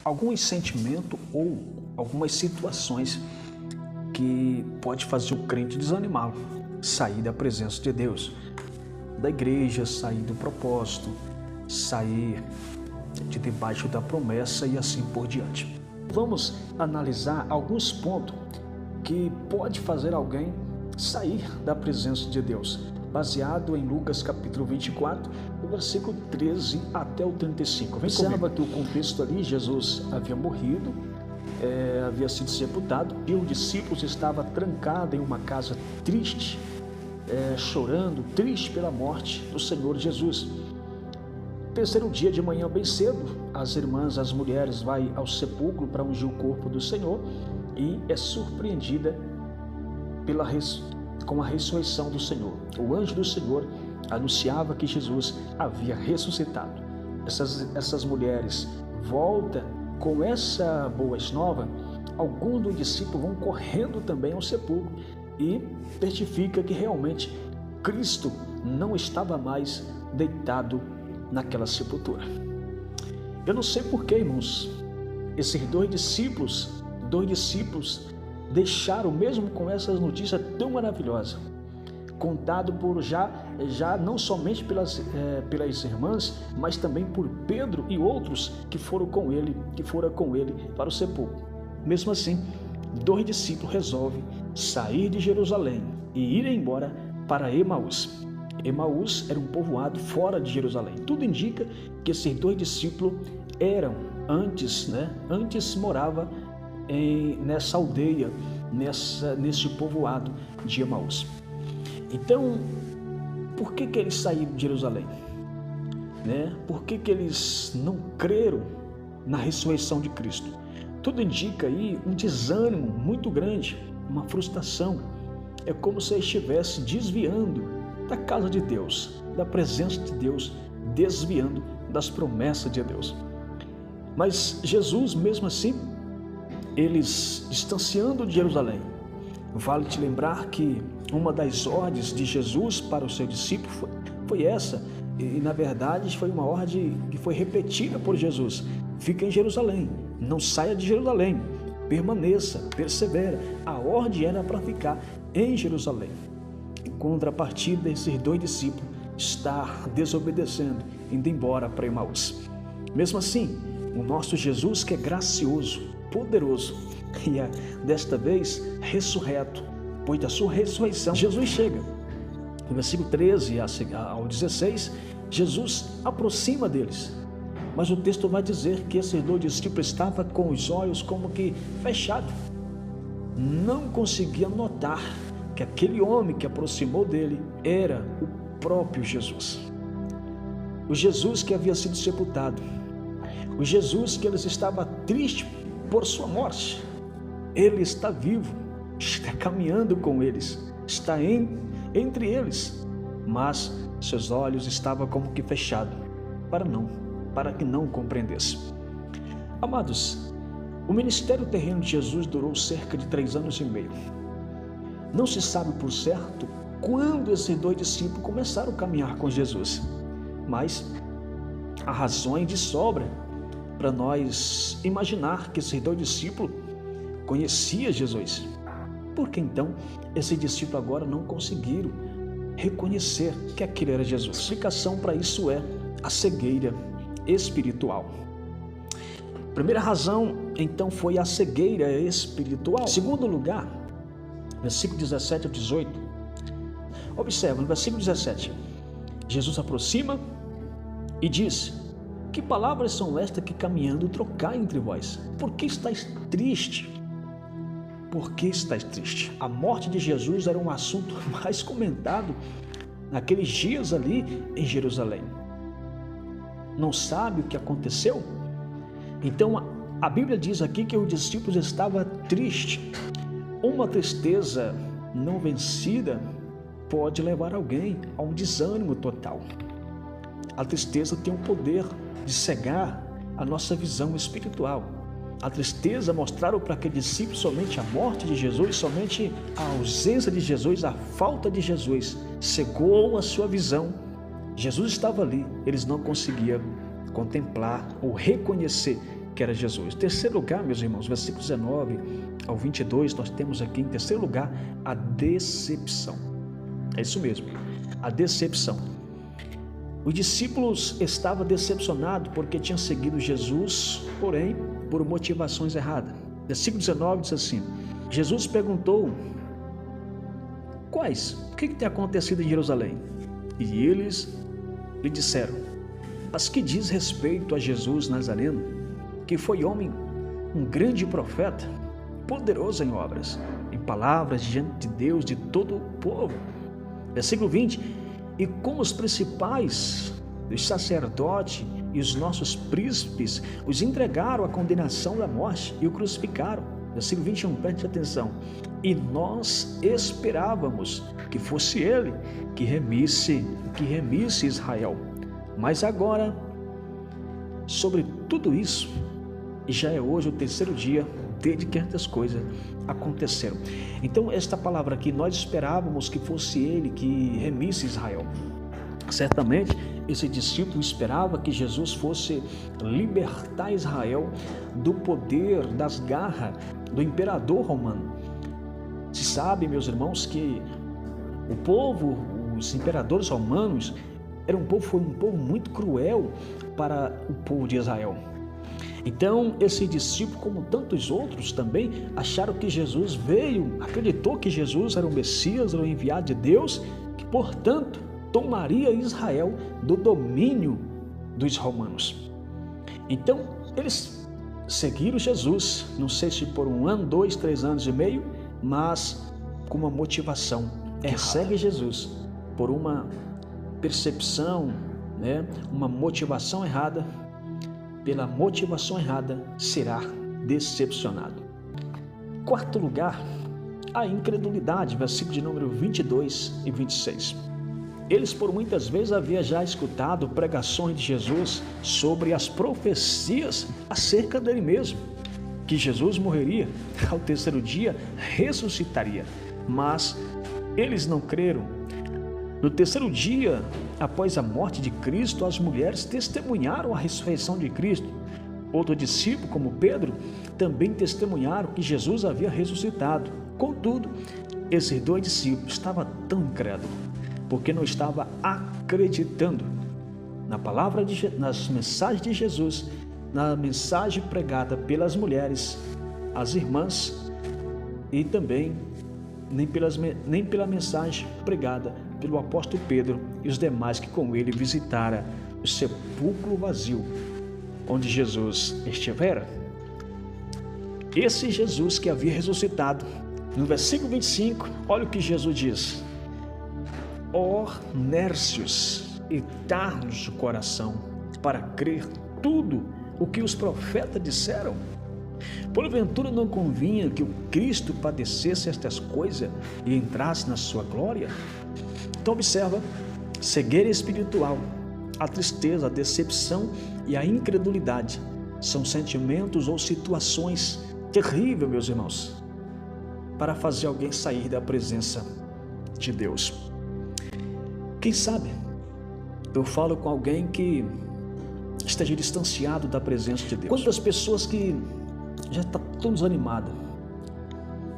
algum sentimento ou algumas situações que pode fazer o crente desanimá-lo, sair da presença de Deus, da igreja, sair do propósito, sair de debaixo da promessa e assim por diante. Vamos analisar alguns pontos que pode fazer alguém sair da presença de Deus, baseado em Lucas capítulo 24, do versículo 13 até o 35. Observa que o contexto ali, Jesus havia morrido, havia sido sepultado e os discípulos estavam trancados em uma casa triste, chorando, triste pela morte do Senhor Jesus. Terceiro dia de manhã bem cedo, as mulheres vão ao sepulcro para ungir o corpo do Senhor e é surpreendida com a ressurreição do Senhor. O anjo do Senhor anunciava que Jesus havia ressuscitado. Essas mulheres voltam com essa boa nova. Alguns dos discípulos vão correndo também ao sepulcro e testifica que realmente Cristo não estava mais deitado naquela sepultura. Eu não sei porquê, irmãos, esses dois discípulos deixaram, mesmo com essas notícias tão maravilhosas, contado por já não somente pelas irmãs, mas também por Pedro e outros que foram com ele para o sepulcro. Mesmo assim, dois discípulos resolvem sair de Jerusalém e ir embora para Emaús. Emaús era um povoado fora de Jerusalém. Tudo indica que esses dois discípulos antes morava nessa aldeia, nesse povoado de Emaús. Então, por que eles saíram de Jerusalém? Por que eles não creram na ressurreição de Cristo? Tudo indica aí um desânimo muito grande, uma frustração. É como se eles estivessem desviando da casa de Deus, da presença de Deus, desviando das promessas de Deus. Mas Jesus, mesmo assim, eles distanciando de Jerusalém. Vale te lembrar que uma das ordens de Jesus para o seu discípulo foi essa, e na verdade foi uma ordem que foi repetida por Jesus: fica em Jerusalém, não saia de Jerusalém, permaneça, persevera. A ordem era para ficar em Jerusalém. Em contrapartida, esses dois discípulos estão desobedecendo, indo embora para Emaús. Mesmo assim, o nosso Jesus, que é gracioso, poderoso e desta vez ressurreto, pois da sua ressurreição Jesus chega. No versículo 13 ao 16, Jesus aproxima deles, mas o texto vai dizer que esses dois discípulos estavam com os olhos como que fechados, não conseguiam notar que aquele homem que aproximou dele era o próprio Jesus. O Jesus que havia sido sepultado, o Jesus que eles estavam tristes por sua morte. Ele está vivo, está caminhando com eles, está entre eles, mas seus olhos estavam como que fechados, para que não compreendesse. Amados, o ministério terreno de Jesus durou cerca de 3 anos e meio. Não se sabe por certo quando esses dois discípulos começaram a caminhar com Jesus, mas há razões de sobra para nós imaginar que esses dois discípulos conheciam Jesus. Por que então esses discípulos agora não conseguiram reconhecer que aquele era Jesus? A explicação para isso é a cegueira espiritual. A primeira razão, então, foi a cegueira espiritual. Em segundo lugar, versículo 17 ao 18, observa, no versículo 17, Jesus aproxima e diz: que palavras são estas que caminhando trocai entre vós? Por que estáis triste? Por que estáis triste? A morte de Jesus era um assunto mais comentado naqueles dias ali em Jerusalém. Não sabe o que aconteceu? Então a Bíblia diz aqui que os discípulos estavam tristes. Uma tristeza não vencida pode levar alguém a um desânimo total. A tristeza tem o poder de cegar a nossa visão espiritual. A tristeza mostraram para aquele discípulo somente a morte de Jesus, somente a ausência de Jesus, a falta de Jesus, cegou a sua visão. Jesus estava ali, eles não conseguiam contemplar ou reconhecer que era Jesus. Em terceiro lugar, meus irmãos, versículos 19 ao 22, nós temos aqui em terceiro lugar a decepção. É isso mesmo, a decepção. Os discípulos estavam decepcionados porque tinham seguido Jesus, porém, por motivações erradas. Versículo 19 diz assim: Jesus perguntou: quais? O que tem acontecido em Jerusalém? E eles lhe disseram: as que diz respeito a Jesus Nazareno, que foi homem, um grande profeta, poderoso em obras, em palavras diante de Deus, de todo o povo. Versículo 20: e como os principais, os sacerdotes e os nossos príncipes os entregaram à condenação da morte e o crucificaram. Versículo 21, preste atenção. E nós esperávamos que fosse ele que remisse Israel. Mas agora, sobre tudo isso, e já é hoje o terceiro dia desde que estas coisas aconteceram. Então, esta palavra aqui, nós esperávamos que fosse ele que remisse Israel. Certamente, esse discípulo esperava que Jesus fosse libertar Israel do poder, das garras do imperador romano. Se sabe, meus irmãos, que o povo, os imperadores romanos, foi um povo muito cruel para o povo de Israel. Então, esse discípulo, como tantos outros também, acharam que Jesus acreditou que Jesus era o Messias, era o enviado de Deus, que, portanto, tomaria Israel do domínio dos romanos. Então, eles seguiram Jesus, não sei se por 1 ano, 2, 3 anos e meio, mas com uma motivação. Segue Jesus por uma percepção, uma motivação errada. Pela motivação errada, será decepcionado. Quarto lugar, a incredulidade, versículo de número 22 e 26. Eles por muitas vezes haviam já escutado pregações de Jesus sobre as profecias acerca dele mesmo, que Jesus morreria, ao terceiro dia ressuscitaria, mas eles não creram. No terceiro dia, após a morte de Cristo, as mulheres testemunharam a ressurreição de Cristo. Outro discípulo, como Pedro, também testemunharam que Jesus havia ressuscitado. Contudo, esses dois discípulos estavam tão incrédulos, porque não estavam acreditando nas mensagens de Jesus, na mensagem pregada pelas mulheres, as irmãs, e também nem pela mensagem pregada pelo apóstolo Pedro e os demais que com ele visitaram o sepulcro vazio onde Jesus estivera. Esse Jesus que havia ressuscitado, no versículo 25, olha o que Jesus diz: ó nércios e tardos de coração, para crer tudo o que os profetas disseram. Porventura não convinha que o Cristo padecesse estas coisas e entrasse na sua glória? Então observa, cegueira espiritual, a tristeza, a decepção e a incredulidade são sentimentos ou situações terríveis, meus irmãos, para fazer alguém sair da presença de Deus. Quem sabe eu falo com alguém que esteja distanciado da presença de Deus. Quantas pessoas que já está tão desanimada,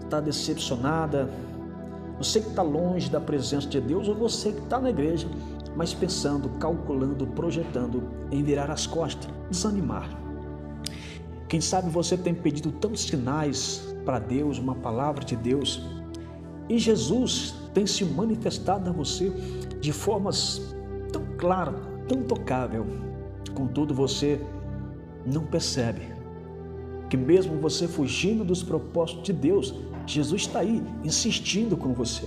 está decepcionada, você que está longe da presença de Deus, ou você que está na igreja, mas pensando, calculando, projetando em virar as costas, desanimar. Quem sabe você tem pedido tantos sinais para Deus, uma palavra de Deus, e Jesus tem se manifestado a você de formas tão claras, tão tocável. Contudo, você não percebe que mesmo você fugindo dos propósitos de Deus, Jesus está aí, insistindo com você.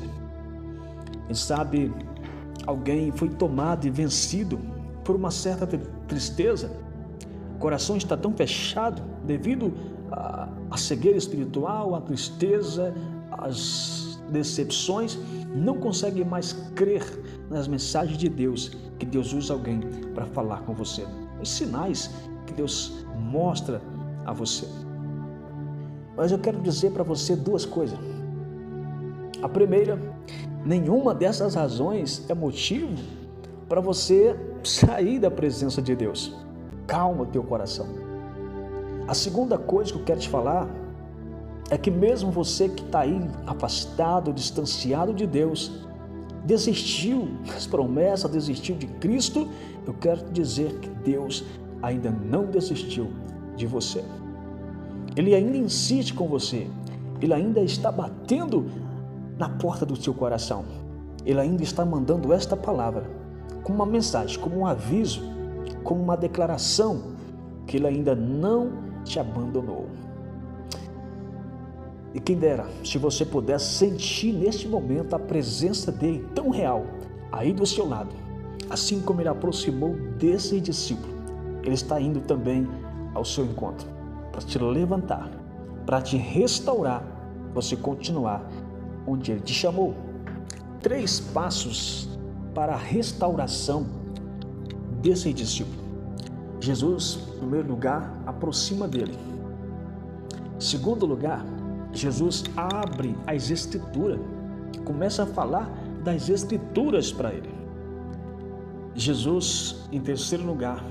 Quem sabe alguém foi tomado e vencido por uma certa tristeza, o coração está tão fechado devido à cegueira espiritual, à tristeza, às decepções, não consegue mais crer nas mensagens de Deus, que Deus usa alguém para falar com você, os sinais que Deus mostra a você. Mas eu quero dizer para você duas coisas. A primeira, nenhuma dessas razões é motivo para você sair da presença de Deus. Calma o teu coração. A segunda coisa que eu quero te falar é que mesmo você que está aí afastado, distanciado de Deus, desistiu das promessas, desistiu de Cristo, eu quero te dizer que Deus ainda não desistiu de você. Ele ainda insiste com você, Ele ainda está batendo na porta do seu coração. Ele ainda está mandando esta palavra como uma mensagem, como um aviso, como uma declaração que Ele ainda não te abandonou. E quem dera, se você pudesse sentir neste momento a presença dele tão real aí do seu lado, assim como Ele aproximou desse discípulo, Ele está indo também ao seu encontro para te levantar, para te restaurar, você continuar onde Ele te chamou. 3 passos para a restauração desse discípulo. Jesus, em primeiro lugar, aproxima dele. Em segundo lugar, Jesus abre as Escrituras, começa a falar das Escrituras para ele. Jesus, em terceiro lugar,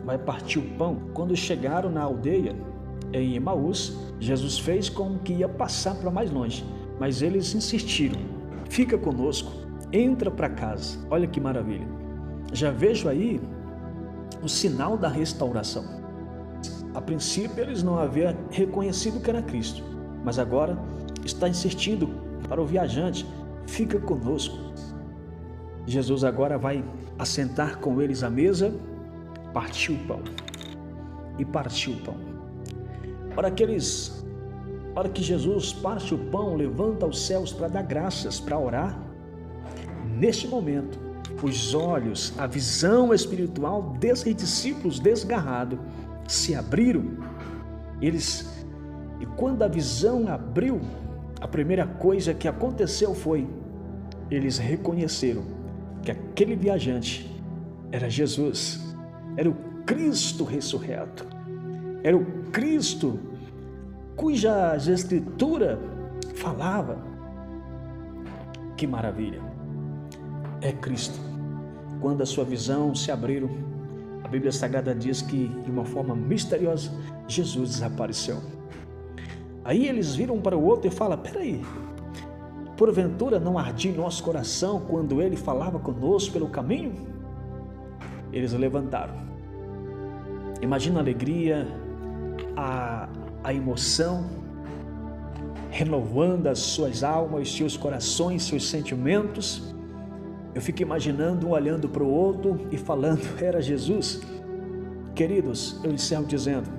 vai partir o pão. Quando chegaram na aldeia, em Emaús, Jesus fez como que ia passar para mais longe, mas eles insistiram: fica conosco, entra para casa. Olha que maravilha. Já vejo aí o sinal da restauração. A princípio eles não haviam reconhecido que era Cristo, mas agora está insistindo para o viajante: fica conosco. Jesus agora vai assentar com eles à mesa, partiu o pão. E partiu o pão. Hora que Jesus parte o pão, levanta aos céus para dar graças, para orar, neste momento, os olhos, a visão espiritual desses discípulos desgarrados se abriram. E quando a visão abriu, a primeira coisa que aconteceu foi: eles reconheceram que aquele viajante era Jesus, era o Cristo ressurreto, era o Cristo cuja Escritura falava. Que maravilha! É Cristo. Quando a sua visão se abriu, a Bíblia Sagrada diz que de uma forma misteriosa Jesus desapareceu. Aí eles viram para o outro e falam: peraí, porventura não ardia em nosso coração quando ele falava conosco pelo caminho? Eles levantaram. Imagina a alegria, a emoção, renovando as suas almas, seus corações, seus sentimentos. Eu fico imaginando um olhando para o outro e falando: era Jesus. Queridos, eu encerro dizendo: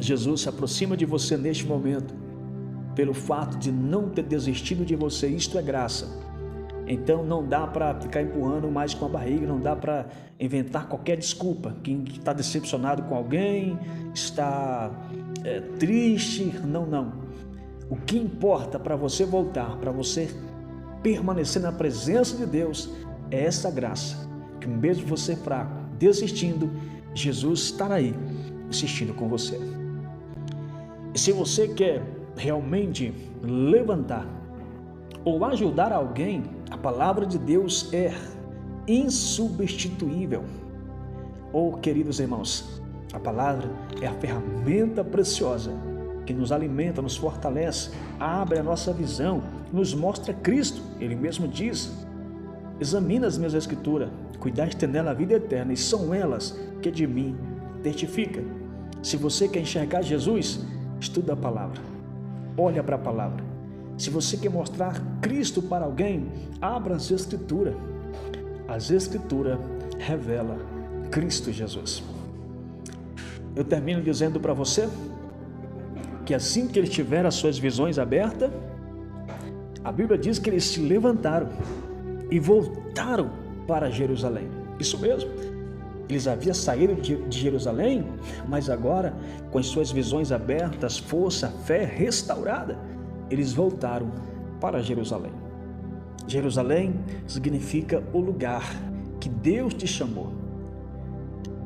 Jesus se aproxima de você neste momento, pelo fato de não ter desistido de você. Isto é graça. Então não dá para ficar empurrando mais com a barriga, não dá para inventar qualquer desculpa. Quem está decepcionado com alguém, está triste, não. O que importa para você voltar, para você permanecer na presença de Deus, é essa graça, que mesmo você fraco, desistindo, Jesus estará aí, insistindo com você. E se você quer realmente levantar ou ajudar alguém, a palavra de Deus é insubstituível. Queridos irmãos, a palavra é a ferramenta preciosa que nos alimenta, nos fortalece, abre a nossa visão, nos mostra Cristo. Ele mesmo diz: examina as minhas Escrituras, cuidaste nela a vida eterna, e são elas que de mim testificam. Se você quer enxergar Jesus, estuda a palavra, olha para a palavra. Se você quer mostrar Cristo para alguém, abra as Escrituras. As Escrituras revelam Cristo Jesus. Eu termino dizendo para você que assim que eles tiveram as suas visões abertas, a Bíblia diz que eles se levantaram e voltaram para Jerusalém. Isso mesmo, eles haviam saído de Jerusalém, mas agora, com as suas visões abertas, força, fé restaurada, eles voltaram para Jerusalém. Jerusalém significa o lugar que Deus te chamou,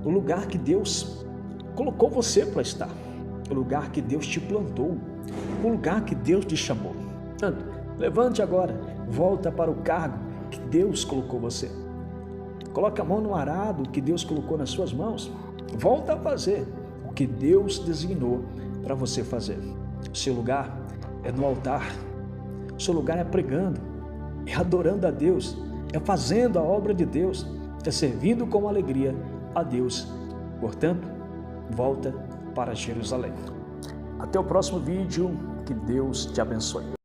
o lugar que Deus colocou você para estar, o lugar que Deus te plantou, o lugar que Deus te chamou. Portanto, levante agora, volta para o cargo que Deus colocou você. Coloca a mão no arado que Deus colocou nas suas mãos. Volta a fazer o que Deus designou para você fazer. O seu lugar é no altar, o seu lugar é pregando, é adorando a Deus, é fazendo a obra de Deus, é servindo com alegria a Deus. Portanto, volta para Jerusalém. Até o próximo vídeo, que Deus te abençoe.